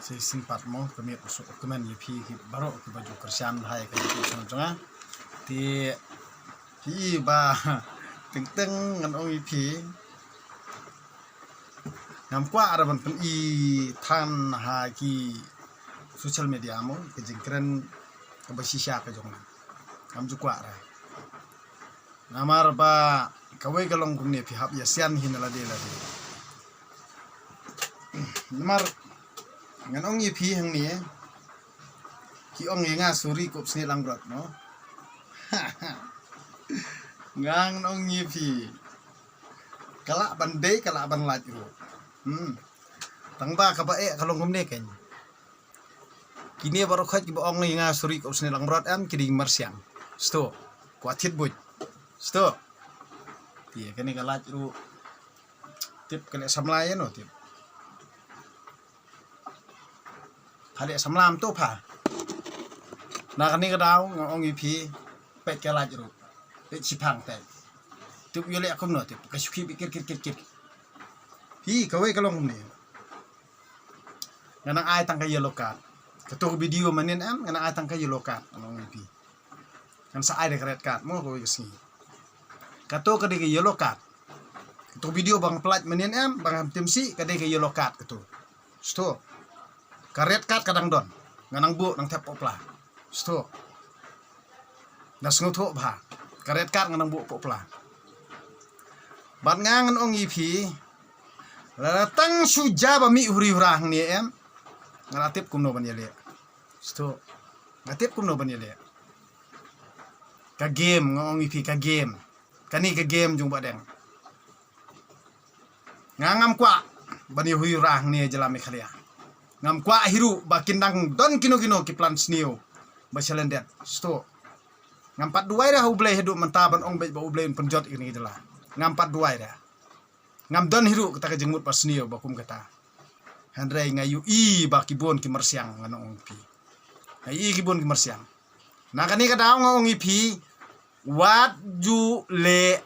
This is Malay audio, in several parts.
si simpat mo kami usuk kemen yepi ki baru ki baju kersian hai ka yepi sonjonga ti ba teng ngan ong yepi ngam kwa ara ban pen i than ha ki social media mo ke jingkren ka basisya ka jongna ngam ju kwa ra namar ba kawai galong kumne pi hab yasian hinala de la de namar ngan ong yepi hang ni ki ong nga suri kop sni langrot no ngang ong yepi kala bandai kala ban laj ro tangba ka ba kalong kumne ken kini baru khat ki ong nga suri kop sni langrot am kiding marsiang sto kwatit buj sto iya kene ka laj ro tip kene samlai no tip hade samlam tu pa na kani ka daw ngong ipi pet ka laj ro pet sipang te tup yole akum no tip ka suki pikir kir hi kawai kalong ni ngana ai tang ka yellow card ketuk video manin am ngana ai tang ka yellow card ngong ipi kan sa ai de red card mo ko kesini kato ka de yellow card ketuk video bang pelat manin am bang tim si ka de yellow card ketu sto karet kat kadang don nganang bu nang tep popla sto das ngoto ba karet kat nganang bu popla bat ngangan ong ipi latang suja ba mi huri hurang ni em ngalatip kumno ban yele sto ngatip kumno ban yele ka game ngong ipi ka game kani ka game jung badeng ngangam kwa bani huri hurang ni jalami khalia ngam kwa hiru bakindang don kino ki plan snio basalendet sto ngam pat duai dah ublai hidup mentaban ong bet ba ublai penjot ini adalah ngam pat duai dah ngam don hiru kita ka jengmut pas snio bakum kata handrai ngayu i ba kibon ki mersiang ngan ong pi ai i kibon ki mersiang na kani ka daw ngong pi wat ju le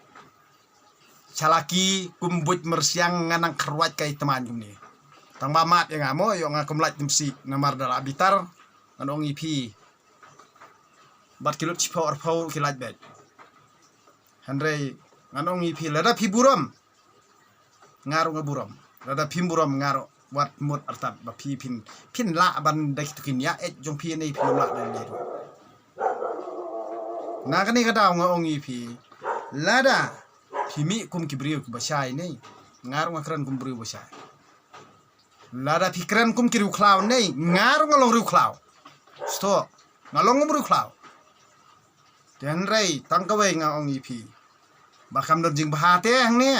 calaki kumbut mersiang nganang kerwat kai teman kumni tang bamat yang amo yo ngakum laj timsi namar dal abitar anong ipi bat kilot chipo arpau kilaj bet handrei anong ipi lada piburam ngaro ngaburam lada pimburam ngaro wat mut artat ba pin la ban dak tukin ya jong pi nei pin la dan leru nagani kada ngong ipi lada pimi kum kibriu basai nei ngaro ngakran kum briu basai lada pikiran kum kiri uklau nei ngar ngalong ru uklau sto ngalong ru uklau den rei tangkawe ngaong ipi bakam der jing bahate hang ne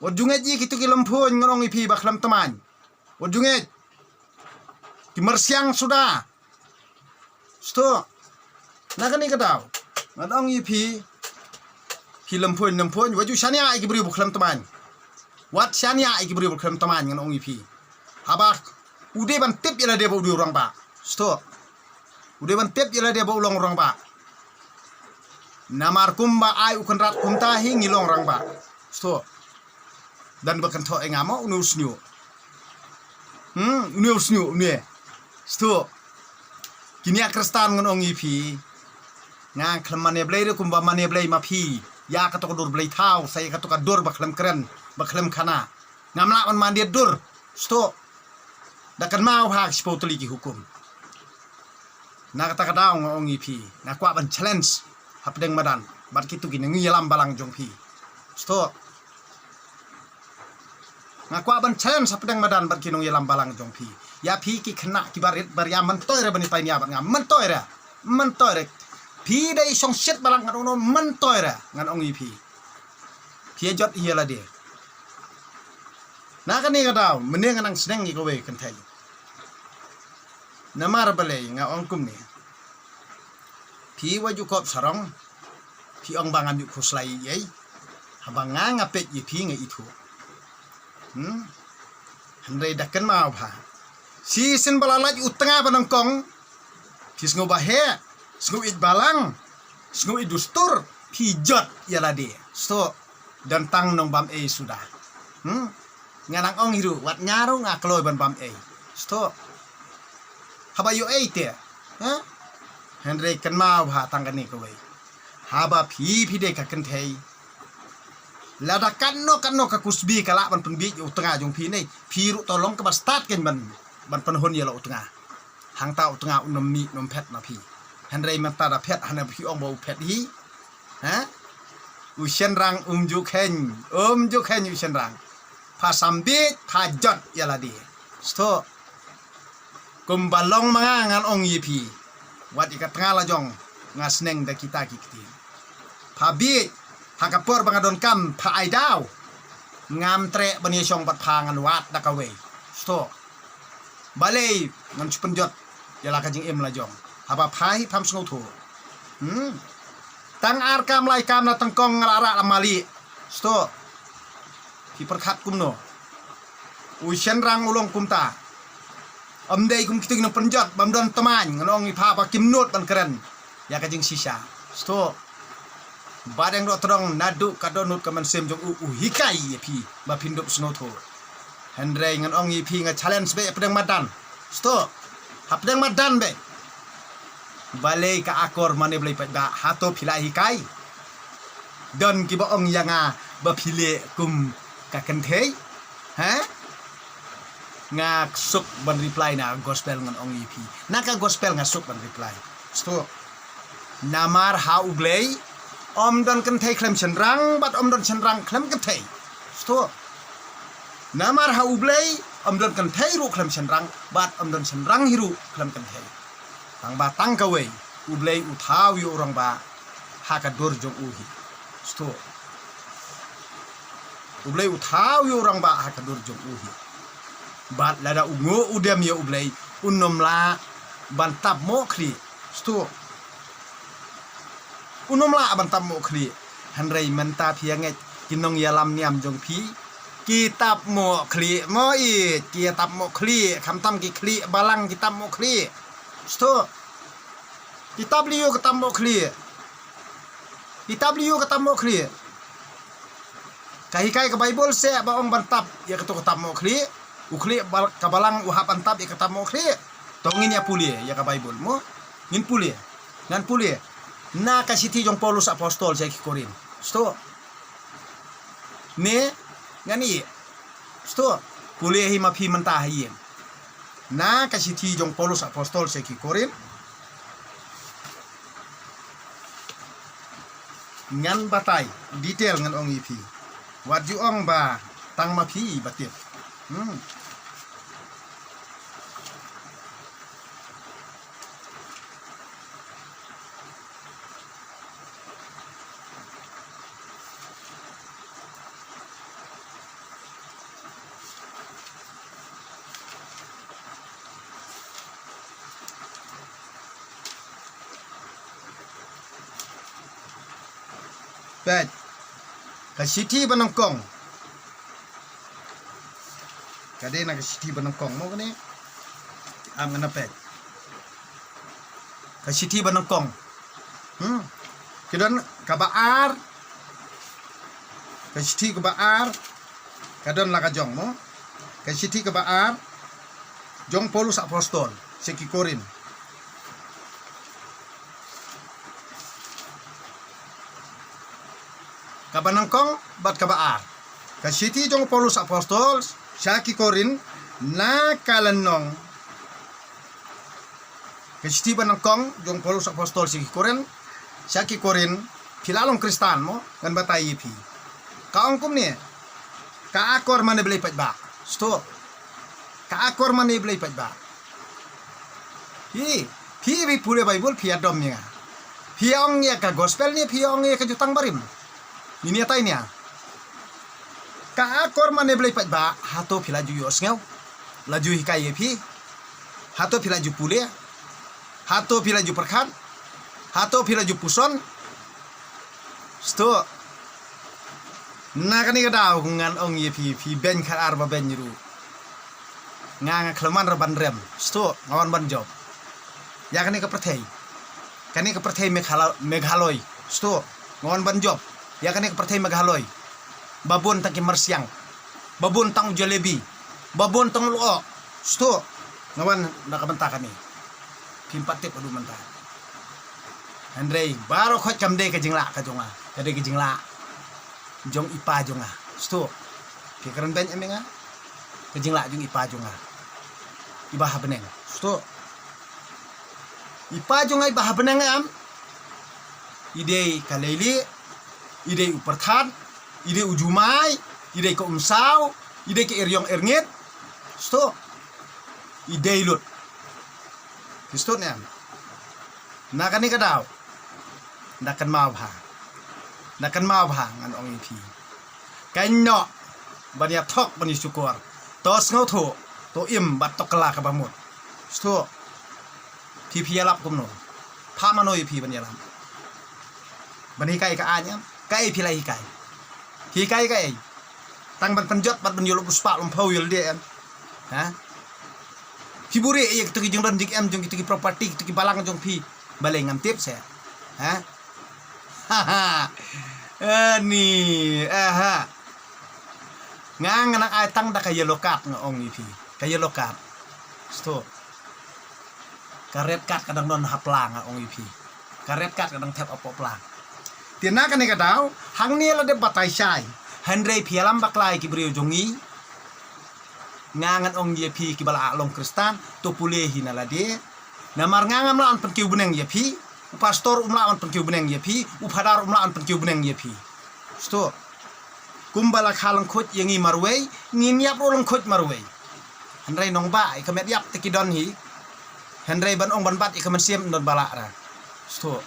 ojunge ji kitu ki lempun ngalong ipi baklam teman ojunge ki mersiang sudah sto nagani kadau ngalong ipi ki lempun waju shania ki beri baklam teman wat shania iki beri berkem teman dengan ong ipi habak ude ban tip yala dia bau orang ba sto ude ban tip yala dia bau long orang ba namar kumba ai ukon rat kumta hi ngilong orang ba sto dan bakan tho engamo unusnyu unusnyu ne sto kini akrestan ngon ong ipi nga klemane blai de kumba mane blai mapi ya katok dur blai thau saya katok dur baklem keren baklem kana ngamla on mandir dur sto dakan mau hak spotuli ki hukum na kata kadaw ngong ipi na kwa ban challenge hapdeng madan bat kitu gini ngilam balang jong pi sto na kwa ban challenge hapdeng madan bat kinong yelam balang jong pi ya pi ki khna ki barit bar ya mentoy re bani pai nya bat ngam mentoy re pi dai song set balang ngano mentoy re ngan ong ipi pi jot hiela de na kani ka daw meneng nang seneng gi kowe kan thai namar bale nga ong kum ni pi waju kop sarong pi ong bangan yu khuslai yei habang nga ngapet yi pi nga itu handai dakan mau pha si sen balalaj utanga banang kong kis ngo bahe sngu it balang sngu it dustur pi jot yala de sto dan tang nong bam sudah nganang ong hiru wat nyaru ngakloi ban pam sto habayo te ha Henry kan mau ha tangkan ni kawai haba phi de ka kan thei lada kanno ka kusbi kala ban pun bi utanga jong phi nei phi ru tolong ka start ken ban pen hon yelo utanga hang ta utanga unom mi nom phet na phi Henry mata da phet hana phi ong bau phet hi ha u shen rang ju khen u shen rang pha sambi pha jot yala di sto kum balong manga ngan ong yi phi wat ikat tengah la jong ngasneng da kita kiti pha bi hakapor bangadon kam pha ai daw ngam tre bani song pat pha ngan wat da kawe sto balei ngan chupenjot yala ka jing em la jong haba phai pham sngo tho tang ar kam lai kam na tang kong ngala la mali sto ki perkhat kumno u shen rang ulong kumta dei kum kiting no penjot bam don teman ngonong i pha pa kim nut ban keren ya ka jing sisa sto badeng do trong nadu ka donut ka man sem jong u hikai ye phi ba pindop sno tho Henry ngan ong i phi nga challenge be pedang madan sto hapdang madan be balei ka akor mane blai pa da hato phila hikai don ki ba ong yanga ba phile kum ka kan thei ha nga suk ban reply na gospel ngan ong EP naka gospel nga suk ban reply sto namar ha ublei om don kan thei klem chenrang bat om don chenrang klem kan thei sto namar ha ublei om don kan thei ru klem chenrang bat om don chenrang hiru klem kan thei tang ba tang ka wei ublei u thau yu orang ba ha ka dor jong u hi sto ublei u thau yu orang ba ha ka dor jong u hi bat lada ungo udem ya ublei unom la bantap mo kli sto unom la bantap mo kli Henry menta phiange kinong yalam niam jong phi kitab mo kli mo i kitab mo kli khamtam ki kli balang kitab mo kli sto kitab liu kitab mo kli kitab liu kitab mo kli kai ka bible se ba ong bantap ya ketu kitab mo kli ukli kabalang uhap antap ya kata mo kli tongin ya pulie ya ka bible mo ngin pulie nan pulie na ka siti jong Paulus apostol sa Korin sto ne ngani sto pulie hi mapi mentah hi na ka siti jong Paulus apostol sa Korin ngan batai detail ngan ong ipi wat ju ong ba tang mapi batit Baik, ke siti Banongkong. Kade na ke siti Banongkong mo kani? Am ngana pet. Ke siti Banongkong. Kidon kabaar. Ke siti kabaar. Kadon la ka jong mo. Ke siti kabaar. Jong Paulus apostol seki Korin. Kabanangkong bat kabaar ka siti jong Paulus apostol syaki Korin na kalanong ka siti banangkong jong Paulus apostol syaki Korin syaki Korin pilalong Kristan mo ngan batay pi kaongkom ni ka akor mane blay pat ba sto ka akor mane blay pat ba hi bi pule Bible pi adom ni pi ong ya ka gospel ni pi ong ya ka jutang barim ini atai nia ka akor mane blai pat ba hato phila ju yos ngau laju hikai phi hato phila ju pule hato phila ju perkhan hato phila ju puson sto na kani ka daw ngan ong ye phi ben khar ar ba ben ru nga khlaman ra ban rem sto ngawan ban job ya kani ka perthei meghaloi sto ngawan ban job ya kani ka perthei meghaloi babon taki marsiang babuntang jalebi, babuntang luo, sto, ngawan nakabanta kami, pimpat tip adu manta. Andre, baru khot kamde ke jingla ka jonga, kade ke jingla, jong ipa jonga, sto, kekaran ben emenga, ke jingla jong ipa jonga, ibah beneng, sto, ipa jonga ibah beneng am, ide kaleli, ide uperthan, ide ujumai, ide ke umsau, ide ke iryong erngit, sto, ide ilut, sto ne am, nakani kadau. Nakan mau bha ngan ong ipi kainno bania thok bani syukur tos ngau tho to im bat to kala ka bamut sto pi alap kumno pha mano ipi bani alam bani kai ka anya kai pi lai kai tang ban penjot bat ban yolo puspa lom phau yol de ha hibure ye to ki jong dan jik em jong ki property to ki balang jong pi baleng ngam tip se ha ni ngang anak ay tang da kay yellow cat nga ong ipi kay yellow cat sto ka red cat kadang non hapla nga ong ipi ka red cat kadang tap opopla tina ka ni kadaw hang ni la de batay sai handre pialam baklay ki brio jongi ngangan ong yepi ki bala along kristan to pulehi na la de namar ngangam la an penkiu beneng yepi pastor umlaan penkiu beneng yepi upadar umlaan penkiu beneng yepi sto kumbala khalang khot yengi marwei ngin yap rolong khot marwei handrai nong ba ikamet yap tekidon hi handrai ban ong ban bat ikamen siem don bala ra sto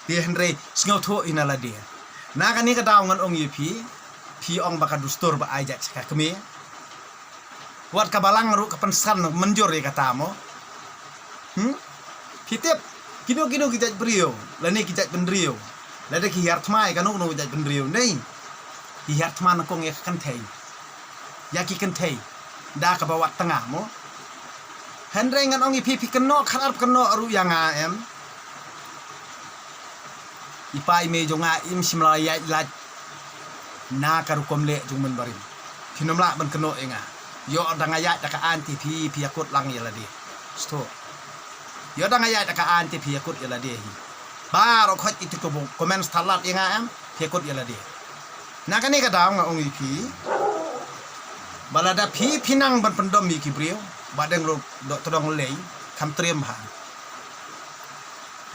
dia handrai sngau tho inala dia na kani ka daw ngan ong yepi pi ong baka dustur ba ajak ka kemi wat ka balang ru ka pensan menjor ya katamo kitip kino kita brio lani kita pendrio lada ki hartmai kanu no kita pendrio nei ki hartman ko nge kan thei ya ki kan thei da ka bawat tengah mo handreng ngan ongi pipi keno kharap keno aru yang em ipai me jonga im simla ya lat na karu komle jung men barim kinomla ban keno enga yo danga ya ka anti pi akut lang ya ladi sto yo danga ya ka anti pi akut ya ladi baro khot itu ko komen stalat enga am pi akut ya ladi na kani ka daw nga ong ipi balada pi pinang ban pendom mi ki brio badeng lo do todong lei kam trem ha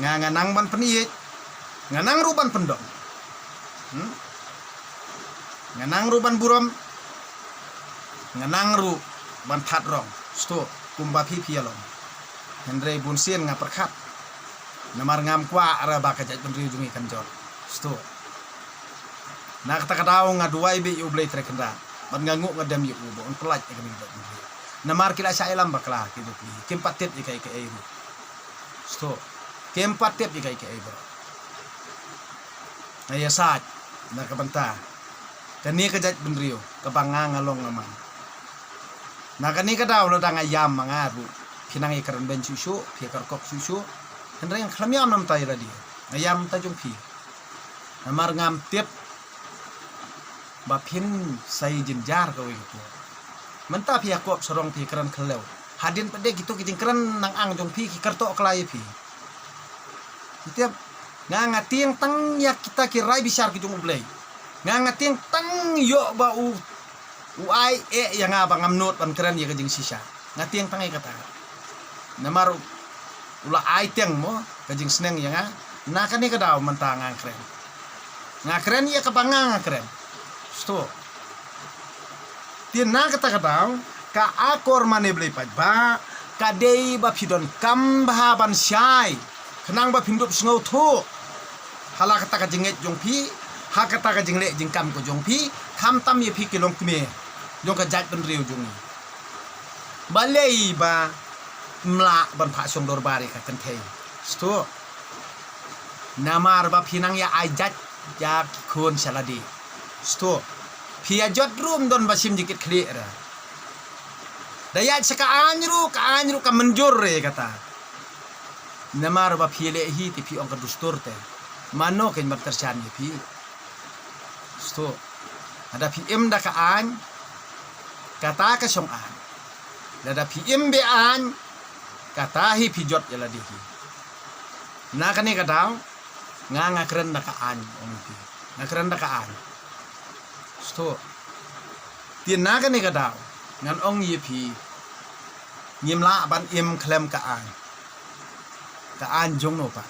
nga nang ban peniit nga nang ruban pendom nga nang ruban burom nga nang ru ban phat rong sto kumba pi alom Hendrei bunsien nga perkat namar ngam kwa ara ba ka jat pendri jungi kan jor sto na kata kadaw nga duwai be ublay trekenda ban nga nguk nga dam yu ubo on pelaj ka mi namar kila sa ilam bakla kidu pi kempatet ikai ka ai sto kempatet ikai ka ai bro aya sat na kabanta kani ka jat pendrio kabanga ngalong ngaman na kani kadaw lo dang ayam mangaru pinang ikaran ben susu pikar kok susu hendra yang khlamiam nam tai la dia ayam ta jong pi namar ngam tip ba phin sai jin jar ka wi ko menta pi akop sorong pi karan khlew hadin pede gitu kijing keran nang ang jong pi ki karto klai pi tiap ngatieng tang ya kita kirai bisar ki jong ublei ngatieng tang yo ba u ai yang abang amnot ban keran ya kijing sisa ngatieng tang ai kata namar ula aiteng mo kajing seneng ya na kani kadaw mantang nga kren ya kabanga nga kren sto tin na kata kadaw ka akor mane blay ba kadei ba pidon kambha ban syai kenang ba pindup sngau tho hala kata kajinget jong pi ha kata kajing le jingkam ko jong pi kham tam ye pi kilong kme jong ka jat ben riu jong balei ba mla ban pha song dor bari ka kan thei sto namar ba pinang ya ajat ya khon saladi sto pia jot room don basim dikit khli ra daya saka anru ka menjur re kata namar ba pile hi ti pi ong ka dustur te mano ken mak tersan ye pi sto ada PM da ka an kata ka song an ada PM be an kata hi pijot yala dihi na kani kadang nga keren da ka an ong pi nga keren da ka an sto tin na kani kadang ngan ong yi pi nyim la ban im klem ka an jong no pa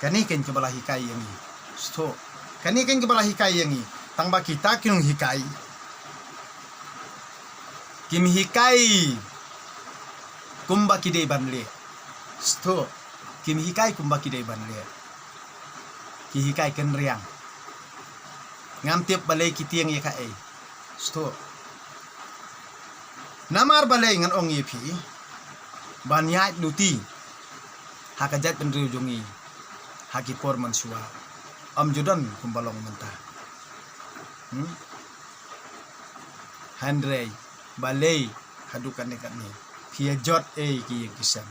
kani ken ke bala hikai yang ni sto kani ken ke bala hikai yang ni tang ba kita kinung hikai kim hikai kumba ki dei ban le sto kim hikai kumba ki dei ban le ki hikai ken riang ngam tiap balai ki tiang ye ka ai sto namar balai ngan ong ye pi ban ya duti hakajat ben riu jongi haki por mansua am jodan kumbalong mentah handrei balai hadukan dekat ni pia jot ki kisan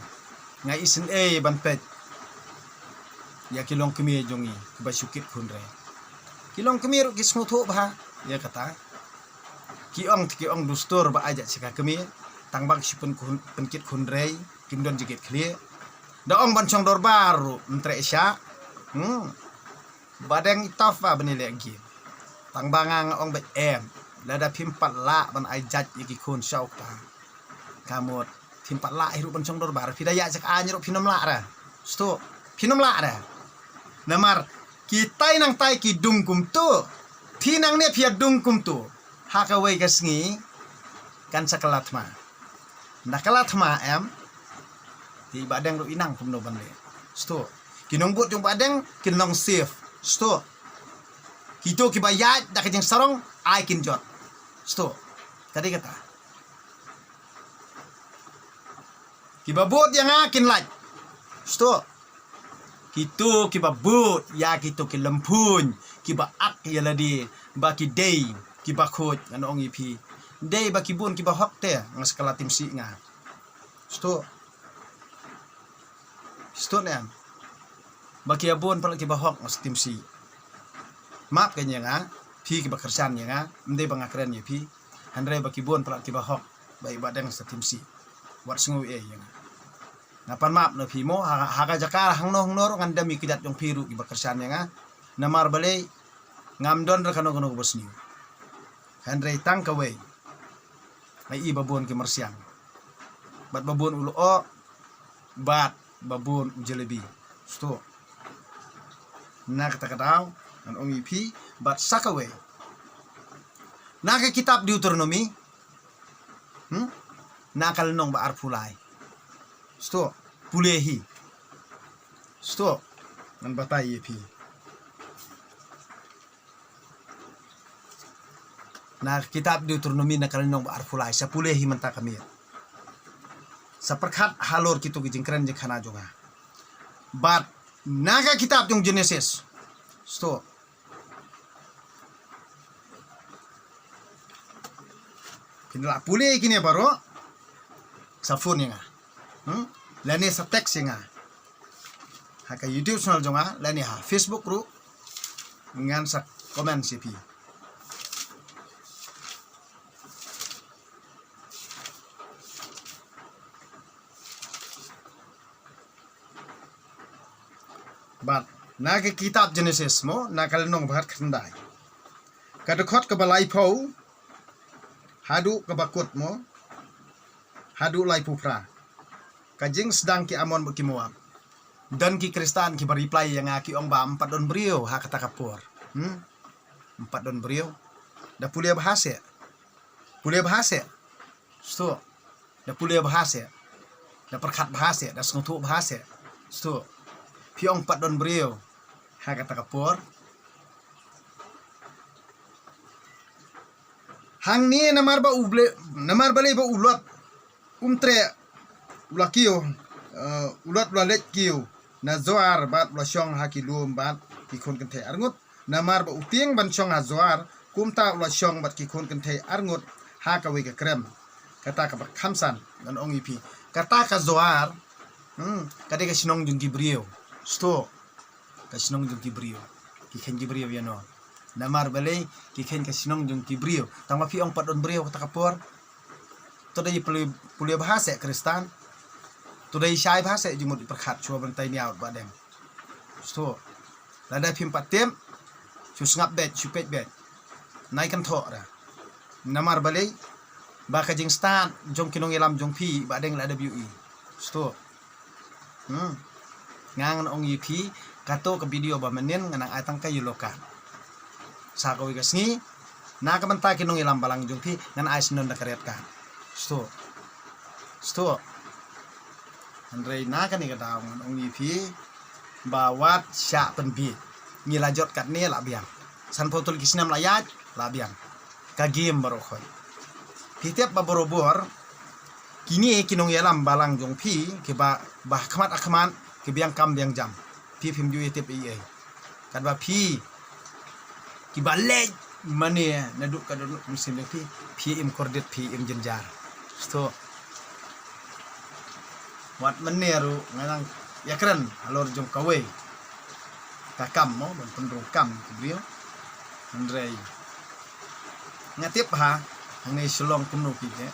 ngai isen ban pet ya kilong kemi jongi ba sukit khunre kilong kemi ru kismu tho ba ya kata ki ong dustur ba ajak sika kemi tangbak sipun penkit khunre kimdon jigit khlie da ong bancong dor baru entre sya badeng itafa bani lagi tangbangang ong be lada pimpat la ban ajat yaki kun syau ta kamot pimpat la hiru bancong dor baru pidaya jak anjro pinom la ra sto pinom la ra namar kita nang tai ki dungkum tu pinang ne pia dungkum tu hakawai kasngi kan sakalatma nakalatma di badeng ru inang kumno ban le sto kinong but yung badeng kinong safe sto kito kibayat da kajeng sarong ai kinjot sto tadi kata kibabut yang akin laj sto kito kibabut ya kito kilempun kibaak yaladi baki day kibakot ano ong ipi day baki bun kibahok te ng skala timsi nga sto nem baki abon pala kibahok ng timsi map kanya nga pi kibakersan nya nga mde bang akren ya pi handre baki bun pala kibahok bai badang sa timsi wat sungu yang napan map no pi mo haga jakar hangno ngan dami kidat yung piru kibakersan nya nga namar balay ngamdon ra kano bosni handre tangkaway may ibabon kimersyang bat babon ulo o bat babon ujelebi sto na katakadaw ang ong ipi bat sakaway naka kitab Deuteronomy nakalnong ba arpulay sto pulehi sto nan batay ipi na kitab Deuteronomy nakalnong ba arpulay sa pulehi manta kami sa perkat halor kito gijingkren jekana jonga bat naga kitab yung Genesis sto kinala pule kini baro sa phone nga lani sa text nga haka YouTube channel jonga lani ha Facebook ru ngan sa comment sipi bat naga kitab Genesis mo nakalanong bahat kandai kadukot kabalay po hadu kabakot mo hadu lay pupra kajing sedang ki amon bukimuam dan ki kristan ki bereply yang aki ong ba 4 don brio ha kata kapur 4 don brio da pulia bahasa sto da pulia bahasa da perkat bahasa da sengutu bahasa sto piong 4 don brio ha kata kapur hang ni namar balay ba ulot umtre ulakio ulot ulalet kiu na zoar bat ulasyong hakilum bat kikon kente arngut namar ba uting ban syong azoar kumta ulasyong bat kikon kente arngut ha kawe ka krem kata ka khamsan dan ong ipi kata ka zoar kade ka sinong jung brio sto ka sinong jung brio ki khen brio yano Namar balay kiken kasinong jong kibrio tama pi ong padon brio kata kapor to dai pulia bahasa Kristan to dai syai bahasa jumut perkhat chua bantai ni out badeng so lada pim patem chu ngap bet chu pet bet nai kan tho ra namar balay ba ka jing stan jong kinong ilam jong pi badeng lada we so ngang ong yipi kato ke video ba menen nganang atang kayu loka sa ko gasngi na ka manta kinong ilam balang jong pi ngan ais non da karet ka sto andre na ka ni ka daw ong yipi ba wat sya pen bi ngilajot kat ne la biang san fotul kisnam layat la biang ka game baro khoy pitiap ba borobor kini kinong ilam balang jong pi ke ba khmat akhman ke biang kam biang jam pi phim ju etep ie kan ba pi ki balej mane naduk ka dulu musim pi im kordet pi im jenjar sto wat meneru ngang ya keren alor jong kawe kakam mo ban pendrong kam brio andrei ngatip ha ngai sulong kunu ki ke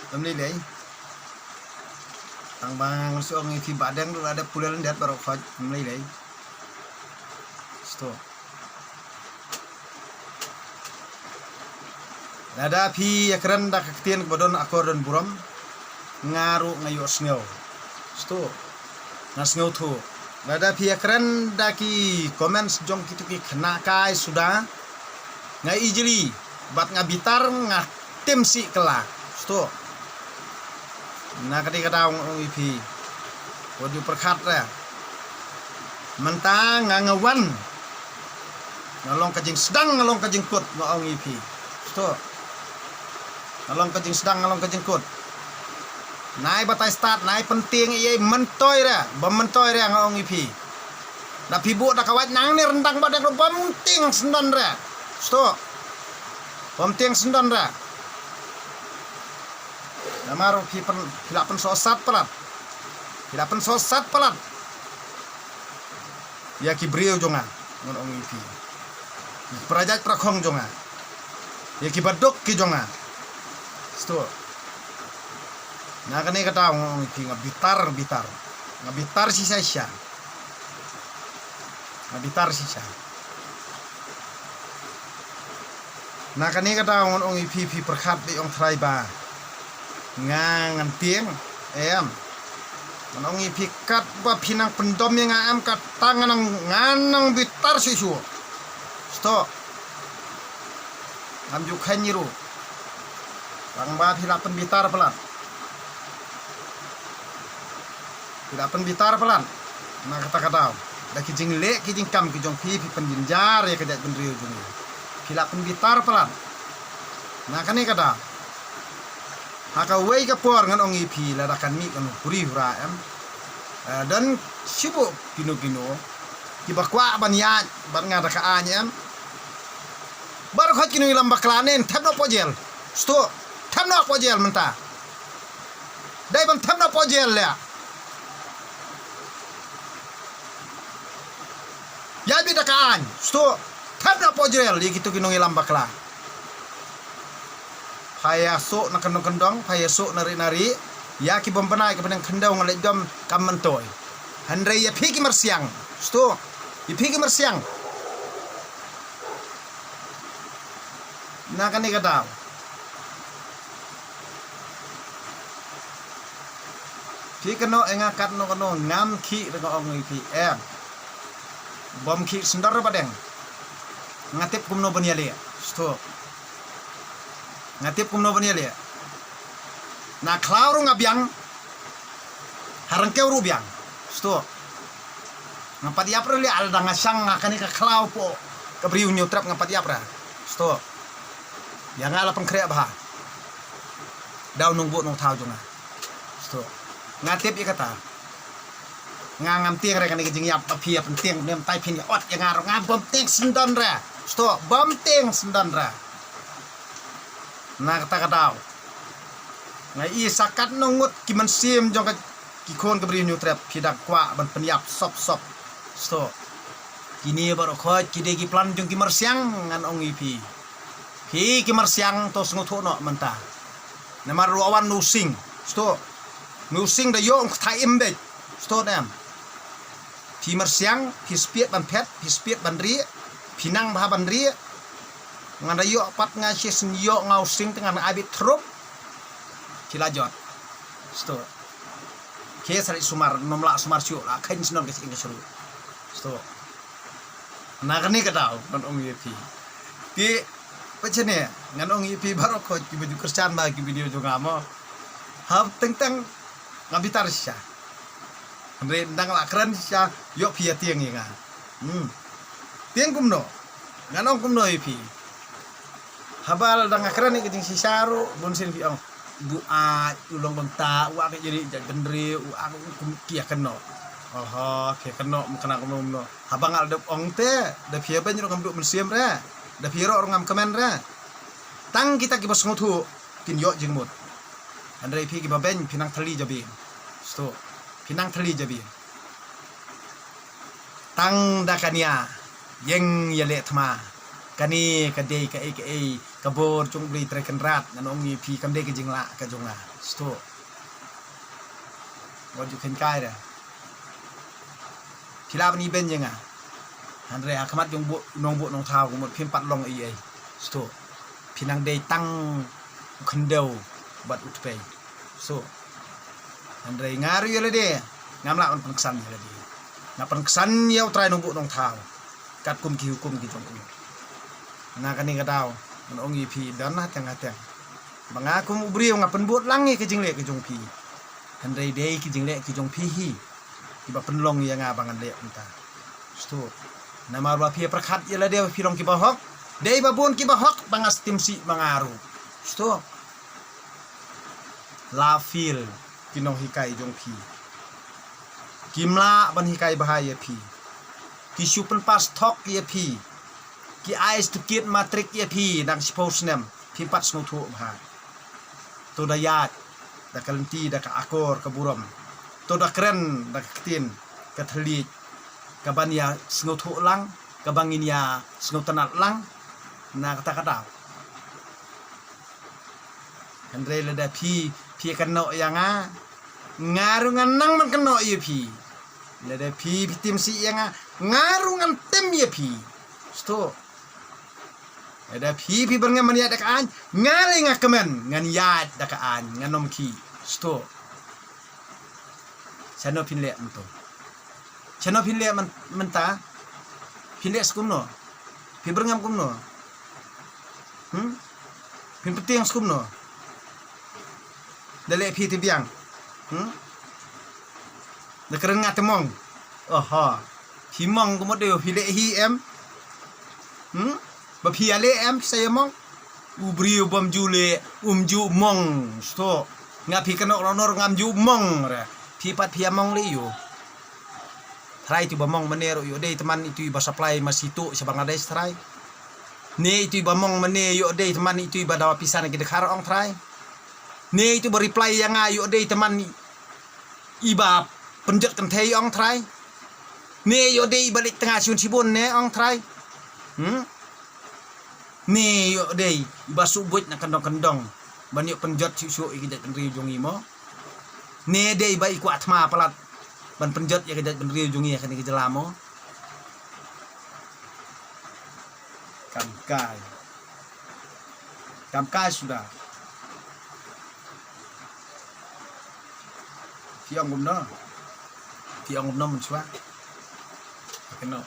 tamni lei tang bang suong fi badang lu ada pulen dat baru faj mulai lei sto Nada pi yakran da kaktian bodon akordon buram ngaru ngayo sngew sto ngasngew thu nada pi yakran da ki comments jong kitu ki khna kai sudah ngai ijli bat ngabitar nga tim si kela sto na kadi kada ong ipi wadu perkhat ra mentang ngawan ngalong kajing sedang ngalong kajing kut ngong ipi sto ngalong kajing sedang ngalong kajing kut nai batai start nai penting ye mentoy ra bementoy ra ngong ipi da pibu da kawat nang ni rendang badak lo penting sendan ra sto penting sendan ra namaro hilapan sosat pelat ya ki brio jonga ngon ong ipi perajat prakhong jonga ya ki badok ki jonga sto na kane kata ong ipi ngabitar sisa na kane kata ong ipi perkhat di ong trai ba ngan tieng em manong ipikat ba pinang pendom yang am kat tangan nganang bitar sisu sto am ju khanyiru bang ba hilapan bitar pelan na kata da ki jing le ki jing kam ki jong pi penjinjar ya kedat benriu jung hilapan bitar pelan na kane kata haka wei ka por ngan ong ipi la kan mi kan puri hura em dan sibuk kino ki bakwa ban ya ban ngada ka anyam bar khat kino ilam baklanen thabno pojel sto thabno pojel menta dai ban thabno pojel le ya bi da ka an sto thabno pojel li gitu kino ilam bakla Paya sok na kendong paya sok nari ya ki bompenai ke penang kendong ngalek jam kamantoy handre ya pigi mersiang sto ya pigi mersiang na kan ni kata pi keno engakat no keno ngam ki dengan ong ipi bom ki sendar badeng ngatip kumno banyale sto ngatip kumno banyale na klauru ngabiang harang keu rubiang sto ngapati apra li al danga sang ngakani ka klau po ka briu nyutrap ngapati apra sto yang ala pengkrea bah daun nungbu nung tau jonga sto ngatip ya kata ngangam tiang re kan jing yap apia penting nem tai pin ot yang ngaro ngabom ting sendon ra sto bom ting sendon ra na kata ngai i sakat nungut ki mensim jong ki kon ke bri new trap pidak kwa ban penyap sop sto kini baru khoj kide ki plan jong ki marsiang ngan ong ipi hi ki marsiang to sngoth no menta namar ruawan nusing sto nusing da yo ong thai imbe sto dam pi marsiang pi spiet ban pet pi spiet ban ri pinang bah ban ri ngan da yo pat nga sis yo ngau sing tengan abit trop kilajot sto ke sari sumar nomla sumar siu la khain sinon ke sing seru sto nakani katau kan ong ipi ti pachene ngan ong ipi baro ko ki baju kerjaan ba ki video jo ngamo hab teng ngabitar sya andre ndang la kran sya yo pia tiang nga tiang kumno ngan ong kumno ipi habal dang akran ni kijing sisaru bonsin fi ong doa ulong benta wa ke jadi gendri wa kia keno oh kia keno kena kumno habang al dep ong te da pia ban ngam du mensiam ra da pia ro ngam kemen ra tang kita ki bos ngotu kin yo jingmut andre pi ki baben pinang thali jabi sto pinang thali jabi tang da kania yeng yale thma kani kadei ka ai kabor chung bri trekan rat nanong ni pi kam de ke jingla ka jonga sto waju ken kai da kilab ni ben jenga andre akmat jong bu nong bu nong thao ko mot phim pat long ai sto pinang de tang khendeu bat utpe so andre ngaru yele de ngamla on pengsan yele de na pengsan yau trai nong bu nong thao kat kum ki hukum ki jong na kani kadau an ong ipi dan hatang banga kum ubri ngapen buat langi ke jingle ke jong pi andre dei ki jingle ki jong pi hi iba penlong ya nga bangan le unta sto nama ba pi prakhat yela de pi long ki bahok dei babun ki bahok bangas timsi mangaru sto la fil kinong hikai jong pi kimla ban hikai bahaya pi ki supen pas thok ye pi ki ais tu kit matrik ye pi dang suppose nem pi pat sno thu bha to da yat da kalenti da ka akor ka buram to da kren da ktin ka thli ka ban ya sno thu lang ka bangin ya sno tanat lang na kata kata andre le da pi kan no yang a ngarungan nang man kan no ye pi le da pi tim si yang a ngarungan tem ye pi sto ada pi berngam maniat dakaan ngale ngakamen ngan yat dakaan nganom ki sto chano pinle mento chano pinle menta pinle skumno pi berngam kumno pin petiang skumno dale pi tibiang da keren ngatemong oho himong kumode pile hi em ba pia le em saya mong ubri ubam jule ju mong sto nga pi kanok ronor ngam ju mong ra pi pat pia mong le yo try tu ba mong manero yo dei teman itu ba supply masitu sa Bangladesh try ne itu ba mong mane yo dei teman itu ba dawa pisan ke dekhar ong try ne itu ba reply yang yo dei teman iba penjat kan thei ong try ne yo dei balik tengah siun sibun ne ong try ni yo dei basu buit na kendong banyak penjat siu iki dak kendri jongi mo ne dei bai ku atma palat ban penjat ya kedat kendri jongi kan iki jelamo kamkai sudah tiang gumno mensua keno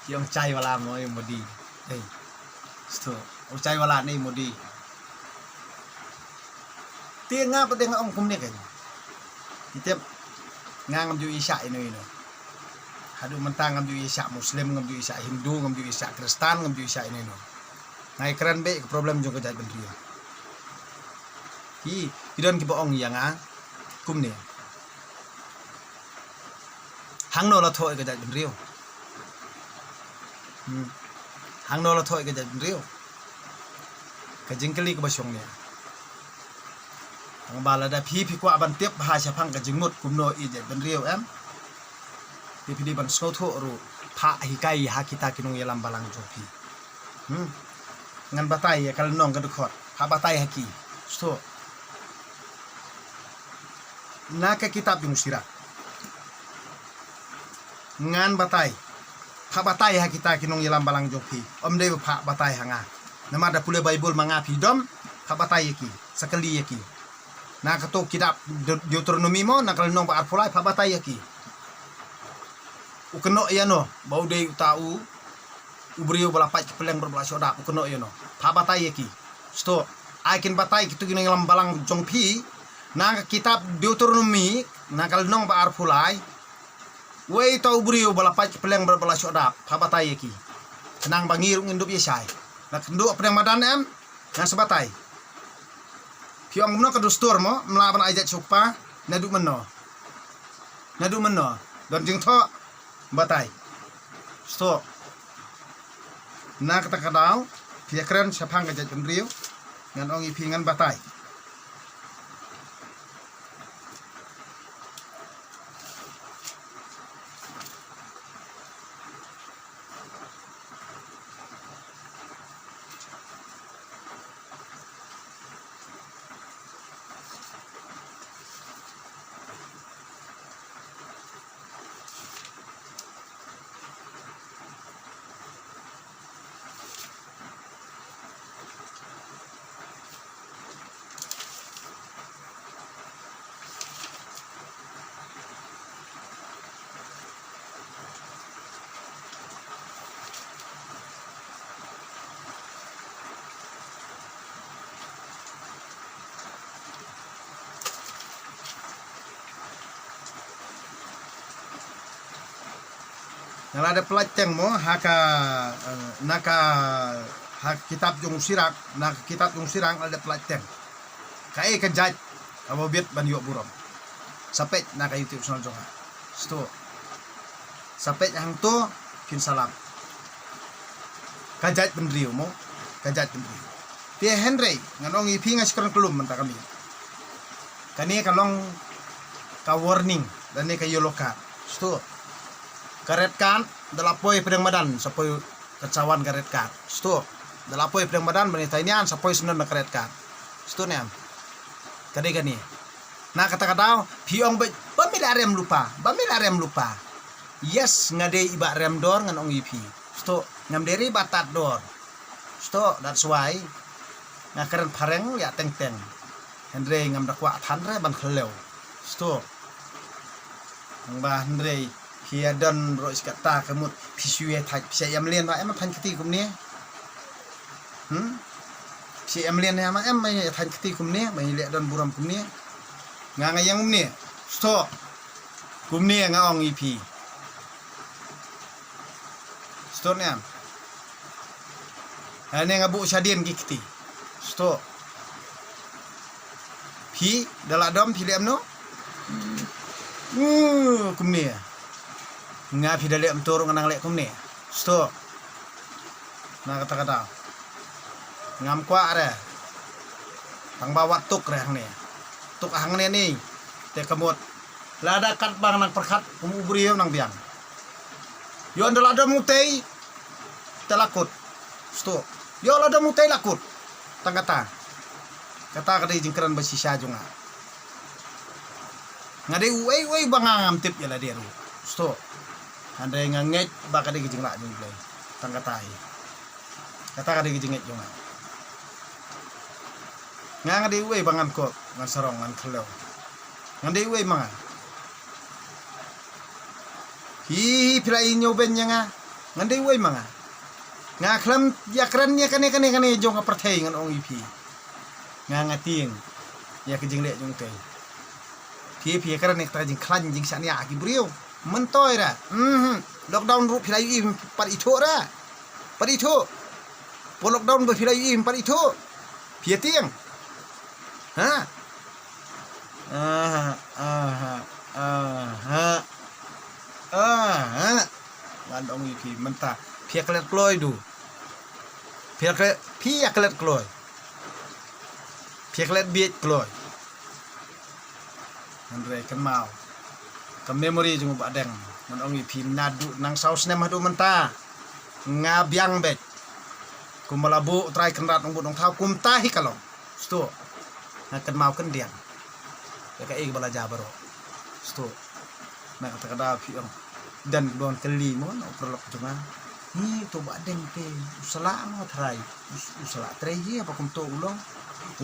tiang cai wala mo yang modi hey sto ucai wala ni modi tiang apa dengan ong kum ni kan tiap ngam ju isya ini no hadu mentang ngam ju isya muslim ngam ju isya hindu ngam ju isya kristen ngam ju isya ini no ngai keren be problem juga jat bendri hi idon ki boong yang kum ni hang no la thoi ga jat bendri hang no la thoi ga jat bendri ka jingkeli ka basong ni ang bala da pi kwa ban tiap ha cha phang ka jingmut kum no i jat bendri em Pidi ban snotho ru pha hikai ha kita kinung yelam balang jopi ngan batai ya kal nong kadukot pha batai haki sto naka kitab yung sira ngan batai pha batai ha kita kinung yelam balang jopi omde pha batai hanga namada pule bible manga pidom pha batai yaki sakali yaki na kato kitab Deuteronomy mo nakal nong ba arpulai pha batai yaki ukeno ya no bau de tau ubrio bala pai peleng berbala soda ukeno ya no pha batai yaki sto aikin batai kitu gini lam balang jongpi na kitab Deuteronomy nakal nong ba arpulai wei tau ubrio bala pai peleng berbala soda pha batai yaki senang bangir ngindup yesai nak nduk pedang madan em ngan sebatai piong meno ka dustur mo melaban ajat supa nadu meno dan jing tho batai sto na kata kadau piakran sapang ajat pendriu ngan ong ipingan batai Nala ada pelaceng mo haka naka hak kitab jung sirak nak kitab jung sirang ada pelaceng kai kejat abo biet ban yo burom sapet naka YouTube channel jonga sto sapet hang to kin salam kajat pendriu mo kajat pendriu dia Henry nganong ipi ngaskeran kelum menta kami kani kalong ka warning dan ni ka yellow card sto karet kan dalapoi pedang badan sapoi kecawan karet kan sto dalapoi pedang badan benita inian sapoi senon karet kan sto nem kade gani na kata kadau piong bamila rem lupa yes ngade iba rem dor ngan ong ipi sto ngam deri batat dor sto that's why ngakeren pareng ya teng Andre ngam dakwa thanre ban khlew sto ngba Andre Hia dan ro iskata kamut pisue thak pisa yam lien ba em than kiti kumne si em lien ya ma em mai than kiti kumne mai le dan buram kumne nga yang kumne sto kumne nga ong ipi sto ne am ane nga bu sadien kiti sto pi dala dom pi lem no kumne nga pidale am toro nganang lek kumne sto na kata ngam kwa are tang bawa tuk re hang ne tuk hang ne ni te kamot lada kat bang nang perkat umubri nang biang yo andal ada mutei telakut sto yo lada mutei lakut tang kata kadai jingkeran basi sajunga ngade uai bangam tip ya la dia sto anda yang nget baka de gijing la jung play tang katai kata ka de gijing nget jung nga de we bangan ko ngan sarong ngan khelo ngan de we manga hi pila inyo ben nga ngan de we manga nga khlam ya kran nya kane jong ka perthai ngan ong ipi nga ngating ya gijing le jung te pi kran nek ta jing khlan jing san ya ki brio mentoy ra lockdown ru philai im par itho ra par itho po lockdown bo philai im par itho phia tieng ha lan dong iki menta phia klet kloy du phia klet kloy phia klet biet kloy andre kan mau ke memori jung ba deng man ong ipim nadu nang saus nem hadu menta ngabyang bet kumalabu try kenrat nong budong thau kum tahi kalong sto na kan mau kan diang ya ka ig bala jabaro sto na kata kada pi ong dan don keli mo no prolog junga ni to ba deng te usala mo try usala try ye apa kum to ulong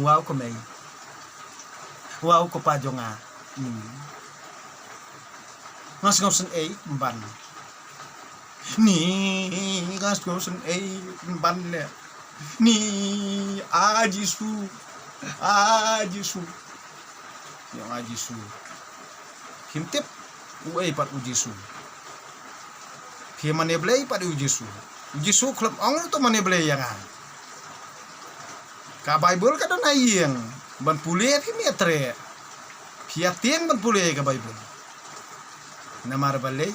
wow ko mai wow ko pa jonga ngas ngosen ban ni ngas ngosen ban le ni ajisu yang ajisu himtip uai pat ujisu hi mane blei pat ujisu klub ong to mane blei yang ka bible ka don ayeng ban pule hi metre piatien ban pule ka bible namar balai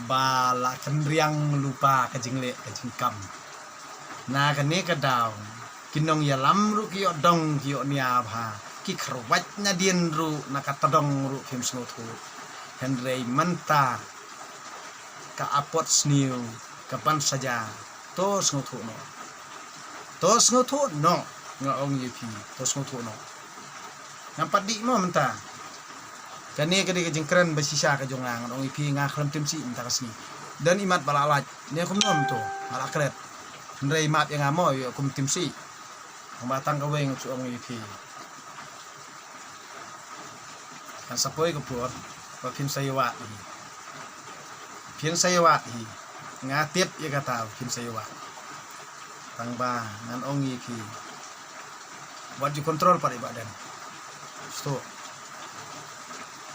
bala kendriang lupa kajingle kajingkam na kane kadaw kinong yalam ru kiyo dong kiyo niabha ki kharwat na dien ru nakatadong ru kim snotu henrei manta ka apot sniu kapan saja to snotu no ngaong yepi to snotu no nampak di mo menta kani kadi jengkren basisa ka jongang ong ipi nga khlam timsi inta kasni dan imat balalaj ne kum nom to ala kret ndrei mat yang amo yo kum timsi ang batang ka weng su ong ipi kan sapoy ko por pa pin sayawa hi ngatip ya kata pin sayawa tang ba ngan ong ipi buat ju kontrol pada badan sto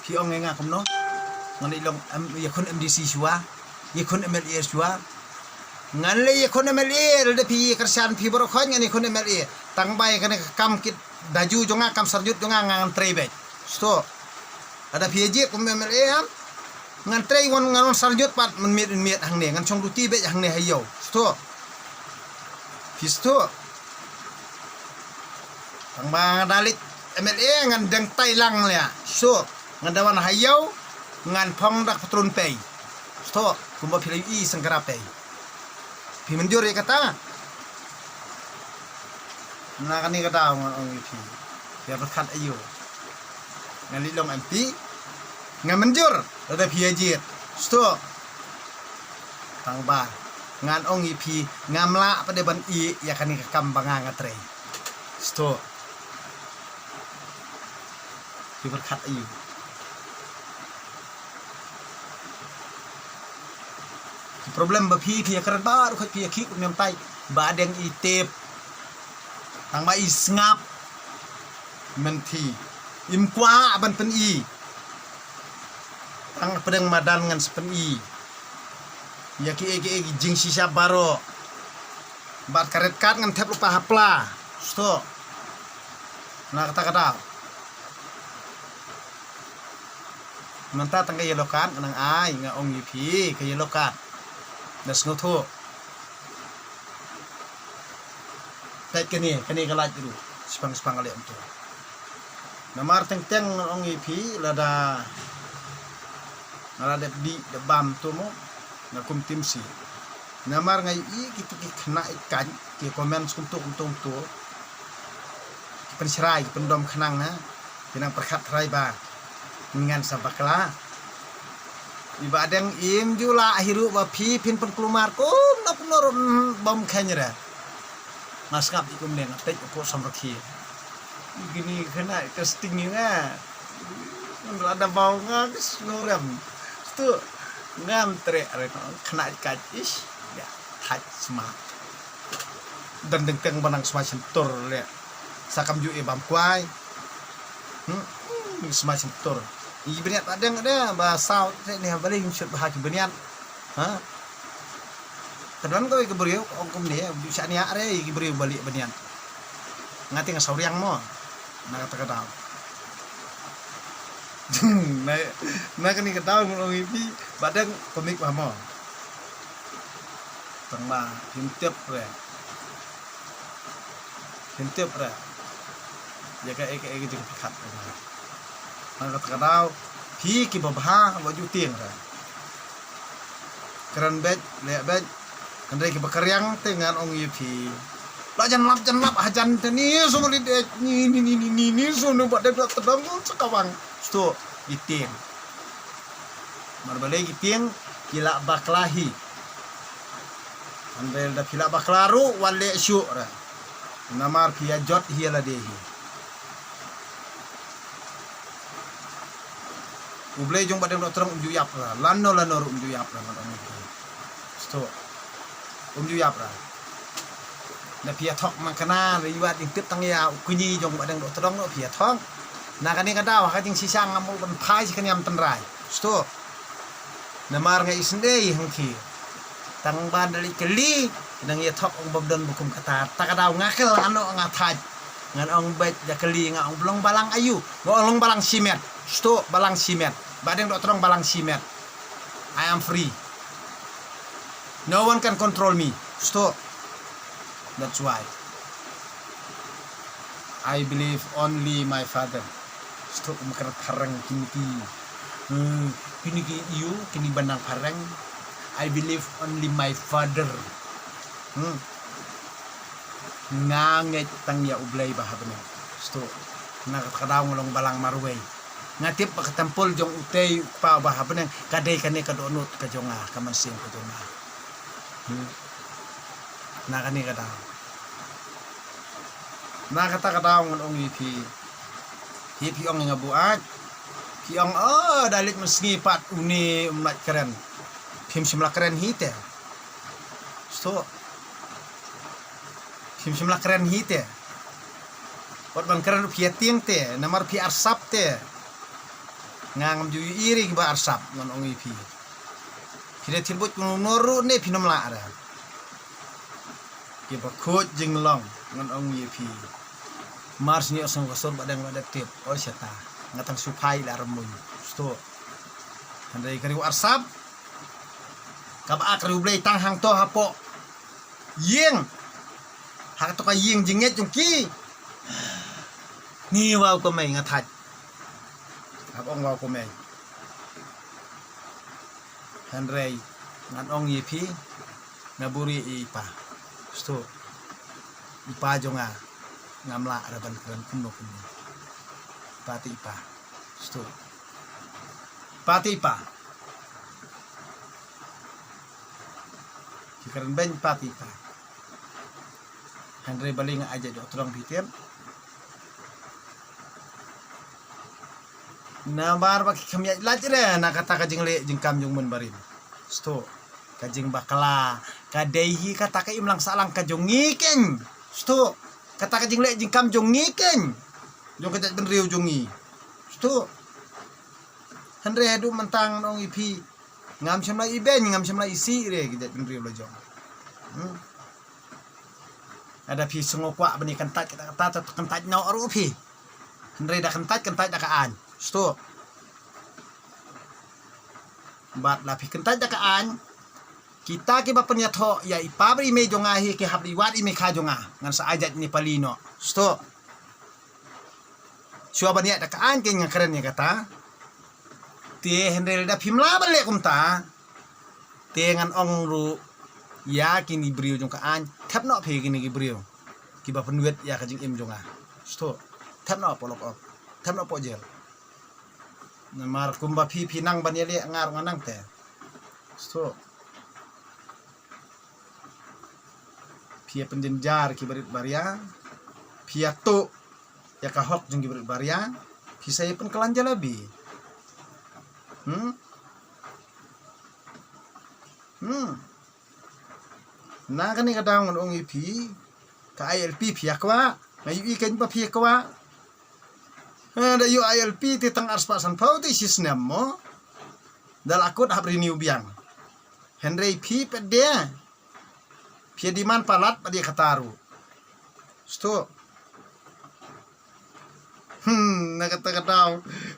khi ông nghe không nó ngan ilong yakun MDC shua yakun MLA shua ngan le yakun MLA de pi kersan pi boro khon ngan yakun MLA tang bai kan kam kit daju jonga kam sarjut jonga ngan trebe sto ada pi je kum MLA am ngan trei won ngan sarjut pat men miet hang ne ngan chong duti be hang ne hayo sto pisto tang ba dalit MLA ngan deng tai lang le so ngadawan hayau ngan phong dak patrun pay sto kumba pilai I sangkara pay pi menjur ya kata na kani kata ong ipi ya berkat ayo ngan lilong MP ngan menjur ada piajit sto tangba ngan ong ipi ngamla pada ban I ya kani kakam banga ngatre sto pi berkat ayo problem ba phi karan bar kho phi ki nem tai ba deng itep tang ba isngap menti im kwa ban pen I tang pedang madan ngan sepen I ya ki jing sisa baro bat karet kat ngan tep lupa hapla sto na kata menta tang ye lokan nang ai nga ong ipi ke ye lokan das ngoto tek kene kalaj dulu spang ale untuk namar teng ong ipi lada di bam tu mo na kum timsi namar ngai I kitu ki kena ikan ki komen untuk tu pen serai pendom kenang na pinang perkat rai ba ngan sabakla ibadeng im jula hiru ba phi pin pen kelumar kum na punor bom khanyra maskap ikum den tek ko samrakhi gini kena testing nga ada bau nga snurem tu ngantre are kena kajis ya haj sma dan dengteng banang semacam tur le sakam ju e bam kwai semacam tur ibniat ada bahasa ni paling syut bahaki benian ha tenan ko ikebrio ongkum dia bisa ni are ikebrio balik benian ngati ngasauriang mo na kata na kani kata mo ipi badang komik mo tengma hintep re ya kayak gitu pikat na kata Pi ki babha waju tiang ra. Keran bet le bet andai ki bakaryang dengan ong pi. La jan lap hajan tani sumuli de ni sunu bade tedang sekawang. Sto gitiang. Marbale gitiang kila baklahi. Andai da kila baklaru wale syura. Namar pia jot hiala dehi. Ublay jong badeng dokter umjuyap lah, lano umjuyap lah ngadong itu. Sto, umjuyap lah. Na pia thok mangkana riwat ing tip tang ya kunyi jong badeng dokter no pia thok. Na kani kadaw ka jing sisang ngamu ban phai si kanyam tenrai. Sto. Na mar ngai isndei hangki. Tang ban dali keli nang ya thok ong babdon bukum kata. Takadaw ngakel ano ngathaj. Ngan ong bet ya keli nga ong blong balang ayu, ngolong balang simet. Sto balang simet. Badeng dokter balang simet. I am free. No one can control me. Sto. That's why. I believe only my father. Sto makarat parang kiniki. Kiniki iyo kini bandang parang. I believe only my father. Nganget tang ya ublay bahabna. Sto. Nakakadaw ngolong balang marway. Ngatip pakatampol jong utay pa bahabna kadai kane kadonot ka jonga kamansin ka jonga. Nakani kadaw. Nakata ngolong ipi. Ipi ong nga buat. Pi ong dalit masngipat uni umat keren. Pim simla keren hite. Sto. Pim simla keren hite. Wat bang keren pia tiang te, namar pi arsap te. Ngangam juyu iri ba arsap ngon ong ipi. Kira tilbut noru ne pinom la ada. Ki ba khot jinglong ngon ong ipi. Mars ni osong kosor badang wadat tip. Oh syata. Ngatang supai la remun. Sto. Handai kari arsap. Kaba akri ublay tang hang to hapo. Yeng. Hak to ka yeng jinget jong ki. Ni wow ko may ngathaj. Abong wow ko may. Handray ngadong yipi naburi ipa. Sto. Ipa jonga ngamla araban kran kuno. Pati ipa. Sto. Pati ipa. Kikaran ben pati ipa. Handray baling aja do turang bitir. Na bar baki kami lajre na kata kajing le jing kam jung mun barim. Sto. Kajing bakala kadaihi kata ka imlang salang kajong ngiken. Sto. Kata kajing le jing kam jong ngiken. Jong kajat benriu jongi. Sto. Handre hadu mentang nong ipi. Ngam semla iben ngam semla isi re kajat benriu lo jong. Ada pi sengokwa bani kentat kita kata kentat no aru pi. Handre da kentat da kaan. Sto. Bat lapi kentat da kaan. Kita ke bapen yatho ya ipabri me jongahi ke habliwat ime ka jonga ngan sa ajat ni palino. Sto. Sua bani da kaan ke ngakeren ya kata. Te handre da pimla bale kumta. Te ngan ong ru ya kini brio jong kaan tap no pe kini brio. Ki bapen wet ya kajing im jonga. Sto. Tap no polok op. Tap no pojel. Namar kumba pi nang banyele ngar nganang te. Sto. Pia penjenjar ki berit baria. Pia to ya kahok jeng ki berit baria. Pi saya pun kelanja lebih. Na kan ni kadang ngong ipi ka ILP pia kwa. Ngayu ikan pa pia kwa. Da yu ILP ti tang arspasan pau ti sisnem mo. Dal akut habri niu biang. Henry P pede. Pia diman palat pa dia kataru. Sto. Nakata-kataw.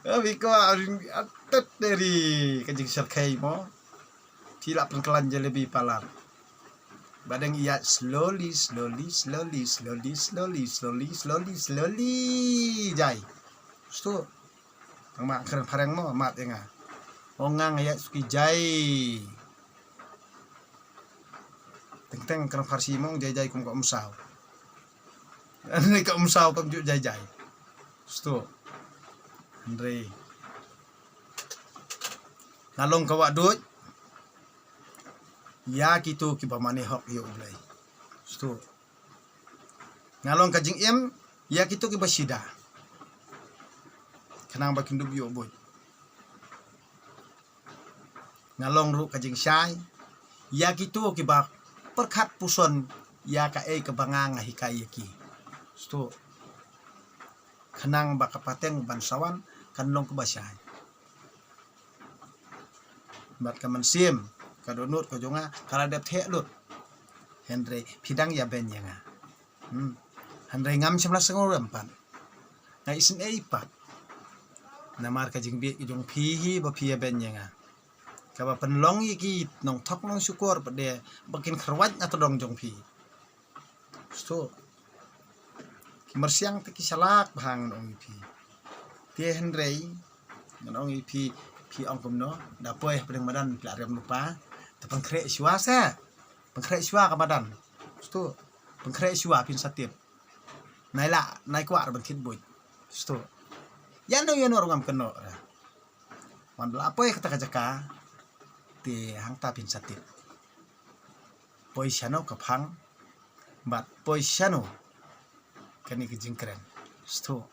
Abi ko atat dari kajing sarkay mo. Tila pengkelanja lebih palat. Badang iya slowly jai. Sto. ang mak keren pareng mo mat nga ongang ya suki jai teng keren farsi mong jai kum ka umsaw ani ka umsaw kam ju jai sto Andre nalong kawa dut ya kitu ki pamane hok yo ulai sto ngalong ka jing em ya kitu ki basida kanang bakin dub yo boy ngalong ru ka jing syai ya kitu ki ba perkhat puson ya ka ka bangang hikai ki sto kanang ba kapateng bansawan kanlong ka basyai bat ka mansim kadonut ko jonga kala dep the lut Henry pidang ya ben yanga Henry ngam 11 ngorempan na isin eipat namar ka jingbi jong pihi ba pia ben yanga ka ba penlong iki nong thok nong syukur pade bakin kharwaj atau dong jong pi so kimersiang te kisalak bang ong ipi tie Henry nong ipi pi ongkom no dapoy pedeng badan pila rem lupa te pengkrek syua sa pengkrek syua ka badan sto pengkrek syua pin satip nai kwa ban kit boy sto yan no orang keno man lapoy kata kajaka ti hang ta pin satip poi syano kapang bat poi syano kani ke jingkren sto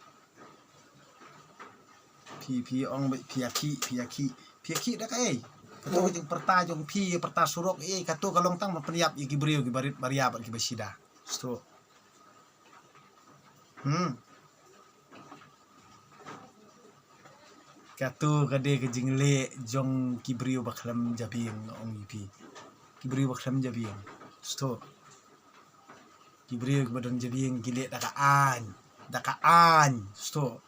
pi ong pi aki dak kato jing perta jong pi perta surok kato kalong tang peniap iki brio ki barit baria ki basida sto kato kade ke jingle jong ki brio baklam jabing ong ipi ki brio baklam jabing sto ki brio ki badan jabing gile dakaan sto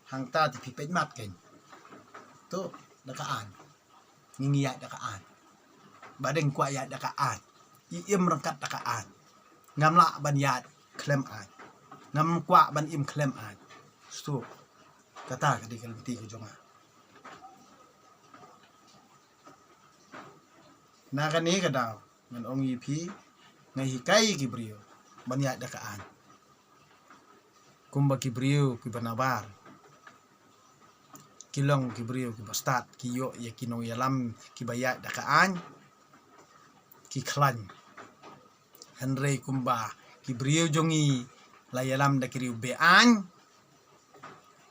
hang ta ti pipet mat ken to dakaan ngingiya dakaan badeng kwa ya dakaan im rangkat dakaan ngamla ban ya klem an ngam kwa ban im klem an sto kata kadi kalbiti ko jonga na kani kadaw ngan ong ipi ngai hikai ki brio ban ya dakaan kumba ki brio ki banabar kilong ki brio ki bastat ki yo ya kinong yalam ki baya dakaan ki klan Henry kumba ki brio jongi la yalam da kiriu bean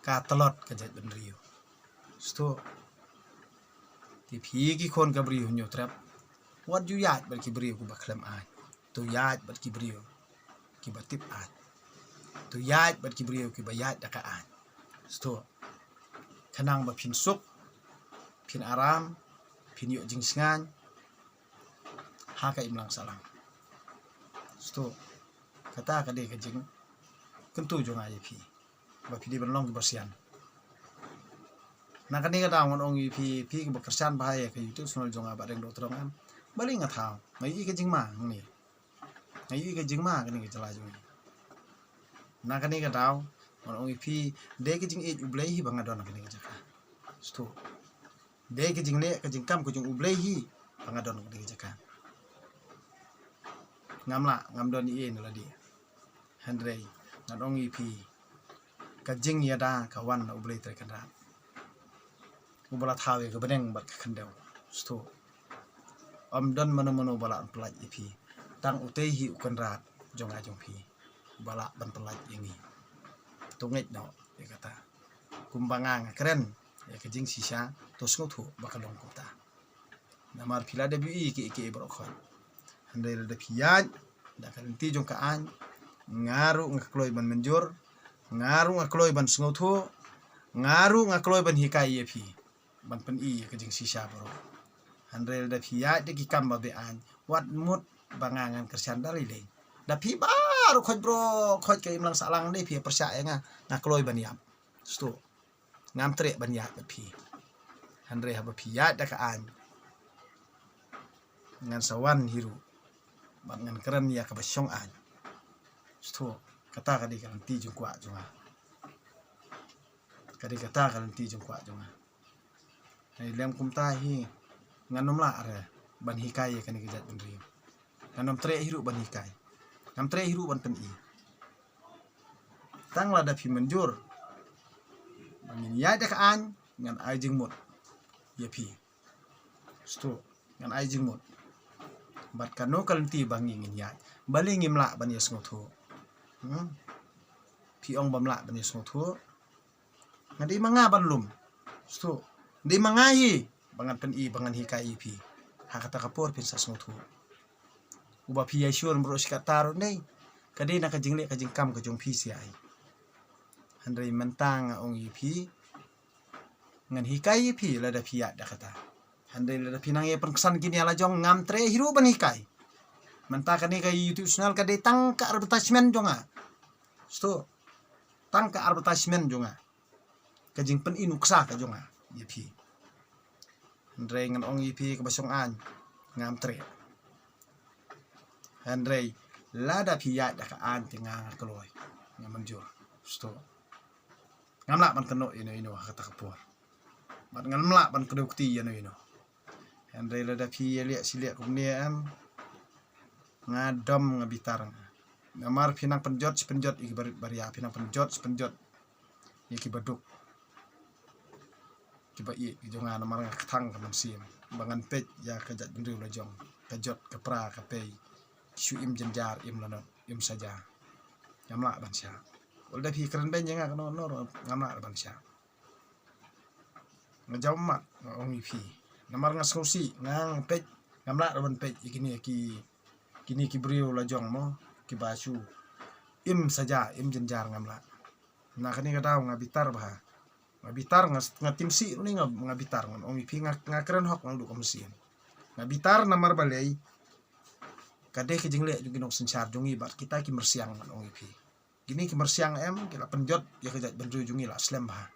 ka telot ka jet ben rio sto ti phi ki kon ka brio nyo trap wat ju yat ber ki brio ku baklem ai to yat ber ki brio ki batip ai to yat ber ki brio ki bayat dakaan sto kanang ba pin suk pin aram pin yo jing singan ha ka imlang salang sto kata ka de ka jing kentu jong ai pi ba pi di benlong ki basian na kani ka dawn ong pi ki bekersan bahaya ka youtube sunul jong ba reng dokter am baling ngathau ngai ka jing ma ni ngai ka jing ma kani ka jala jong na kani ka daw ong pi de ki jing e ublei hi banga don kani ka jaka sto de ki jing le ka jing kam ko jing ublei hi banga don kani ka jaka ngam don i en la dia Henry ngan ong pi ka jing ya da ka wan ublei tre kan ra ubala thawe ka beneng bat ka khandau sto am don mano bala pelaj ipi tang utei hi ukan rat jong a jong pi bala ban pelaj ini tungit no ya kata kumbangang keren ya kejing sisa to sngotu bakalong kota namar pila de bi ki brokhon handel de pian da kan ti jong kaan ngaru ngakloy ban menjur ngaru ngakloy ban sngotu ngaru ngakloy ban hikai pi ban pen i kejing sisa bro handel de pia de ki kamba be an wat mut bangangan kersan dalile da pi baru khoj bro khoj ke imlang salang de pi persya nga ngakloy ban yap sto ngam tre ban yap pi handre haba pi ya da kaan ngan sawan hiru ban ngan keren ya ka basyong an sto kata ka di kan ti jung kwa junga kadi kata kalanti jong kwa jong ai lem kum ta hi nganom la are ban hikai kan kejat benri nganom tre hiru ban hikai ngam tre hiru ban pen i tang la da phi menjur bangin ya dak an ngan ai jing mut ya phi sto ngan ai jing mut bat kano kalanti bangi ngin ya bali ngim la ban yes ngotho phi ong bam la ban yes ngotho ngadi manga ban lum sto di mangahi bangan pen i bangan hikai phi hakata kapor pin sas ngotho uba phi ai syur bro sikataro nei kadi na ka jingle ka jingkam ka jong phi si ai handai mentang ong i phi ngan hikai phi la da phi ya da kata handai la da phi nang ye pen kesan kini ala jong ngam tre hiru ban hikai menta kani ka YouTube channel ka de tang ka advertisement jonga sto tang ka advertisement jonga ka jing pen inuksa ka jonga ye phi handai ngan ong i phi ka basong an ngam tre handai la da phi ya da ka an tinga kloi ngam manjur sto ngam la ban keno ino kata kapor ban ngam la ban kedukti ino handai la da phi liak siliak kumne am ngadom ngabitar ngamar pinang penjot iki baria pinang penjot iki baduk kiba i jonga namar ngaktang kaman sim bangan pej ya kajat bendu la jong kajot kapra kapei su im jenjar im lanot im saja ngamla ban sya ulda phi keren ben jenga no ngamla ban sya ngajam mat ong i phi namar ngaskosi ngang pej ngamla ban pej kini ki brio la jong mo ki basu im saja im jenjar ngamla na kani ka daw ngabitar bah ngabitar ngatim si ni ngabitar ngam ong ipi ngakren hok ngdu komsin ngabitar namar balei kade ki jingle jugi nok sensar jungi bat kita ki mersiang ngam ong ipi gini ki mersiang em kila penjot ya kejat benru jungi la slem bah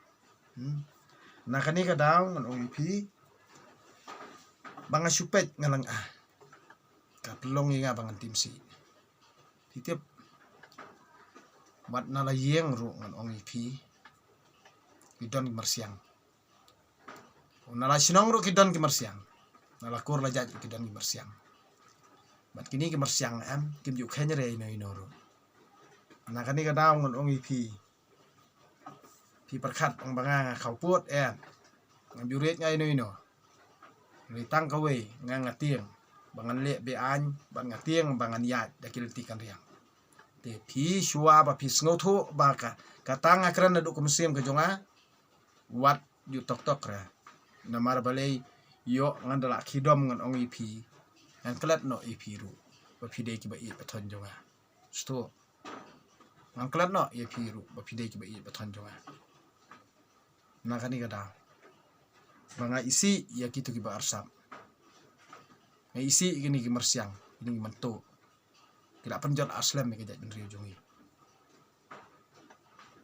na kani ka daw ngam ong ipi banga supet ngalang kapilong nga bangan tim si titip bat nala yeng ru ngan ong ipi kidon mersiang nala sinong ru kidon ki mersiang nala kur la jaj kidon ki mersiang bat kini ki mersiang am kim yu khenyre ino ru na kani ka daw ngan ong ipi pi perkhat ang banga khau puot ngam juret nga ino ni tang kawe nga ngatieng bangan le be an ban ngatieng bangan ya dakil tikan riang te phi shua ba phi sngoth ba ka katang akran du kumsim ka jonga wat yu tok ra namar balei yo ngandala khidom ngan ong ipi an klat no ipi ru ba phi de ki ba i pathon jonga sto ngan klat no ipi ru ba phi de ki ba i pathon jonga na kani ka da banga isi ya kitu ki ba arsam ngai isi gini ki mersiang gini mantu kila penjot aslam ke jat benri jongi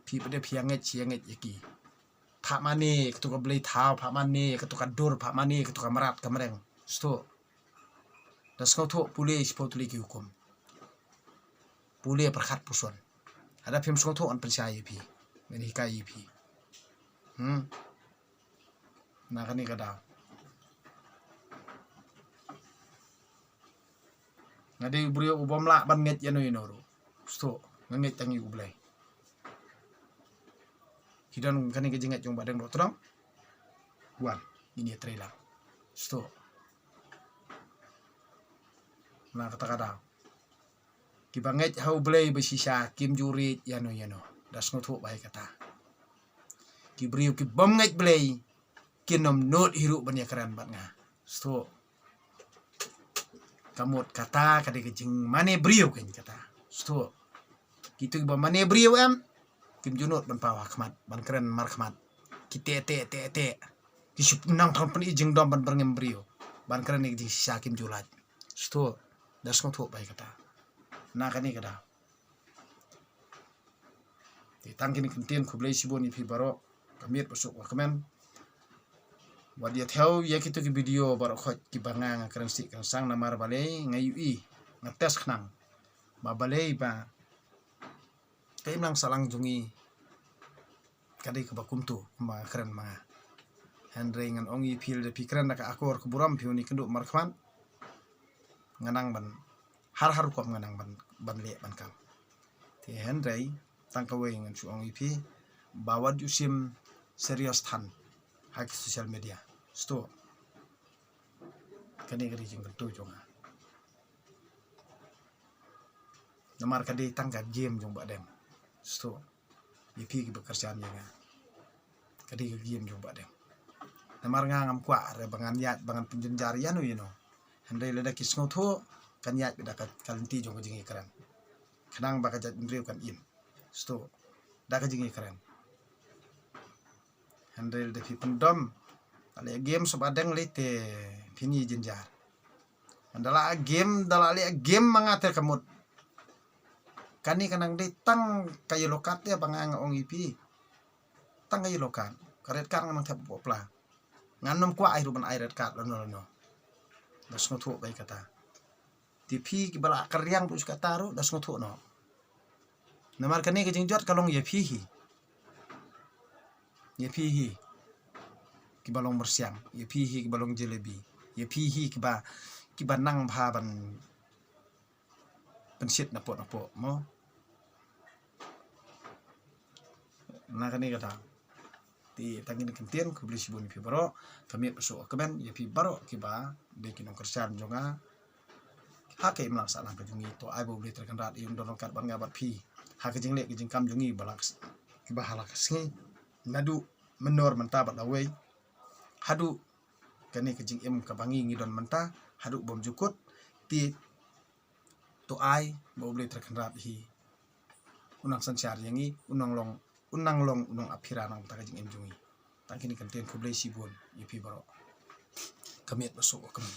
phi pede phianget chianget yaki pha mane ketu ka blei thau pha mane ketu ka dur pha mane ketu ka marat kamreng sto das kau tho pule spotli ki hukum pule perkhat puson ada phim skau tho an percaya phi meni kai phi na kani kada ngade brio ubom la ban nget yano inoru sto nget tangi ublai hidan kani ke jingat jong badang rotram wan ini trailer sto na kata kada ki banget hau blai besisa kim jurit yano das ngotho bai kata ki brio ki bom nget blai kinom not hiru banya keran bat nga sto kamot kata kade kejing mane brio kan kata sto gitu ba mane brio em kim junot ban pawa khmat ban keren mar khmat kite te ki sup nang thon pen ijing dom ban berngem brio ban keren ni di sakim julat sto das ngotho bai kata na kani kada ti tangkin kentien khublei siboni phi baro kamit besok wa kemen wadia theo ya kitu ki video baro khot ki bangang keren si kan sang namar balei ngayu i ngates khnang ba balei ba kaim lang salang jungi kadai ke bakum tu ma keren ma Henry ngan ong ipil de pikran ka akor ke buram piuni kenduk markman nganang ban har kom nganang ban le ban kam ti Henry tangkawe ngan su ong ipi bawa jusim serius tan hak social media sto kani jing tu jonga namar kadai tangka game jong badem sto ipi ki bekerjaan yang kadai ke game jong badem namar ngam kwa re bangan yat bangan penjenjarian you know Henry leda kis ngotho kan yat beda kalinti jong jingi keren kadang bakajat ndriu kan im sto da ka jingi keren Henry de pi pendom ale game sob adeng lete pini jenjar andala game mangater kamut kani kanang de tang kayo lokat ya bangang ong ipi tang kayo lokat karet kan nang tap popla nganom kwa ai ruban ai red card lono das ngotho bai kata tipi ki bala karyang pus kata ro das ngotho no namar kani ke jingjot kalong ye pihi ki balong bersiam ye pihi ki balong jelebi ye pihi ki ba nang bha ban pensit na po mo na kani kata ti tangin kentien ku beli sibun pi baro kami so keben ye pi baro ki ba de kinong kerjaan jonga hake imlang salam pejungi to ai bo beli terkendat im dono kat ban ngabat pi hake jingle ki jingkam jungi balak ki ba halak singi ngadu menor mentabat lawei hadu kani ke jing im ka bangi ngidon menta hadu bom jukut ti to ai bo beli terkendat hi unang sancar yangi unang long unang aphira nang taka jing em jungi tangkini kan ten ku beli sibun yepi baro kami masuk kami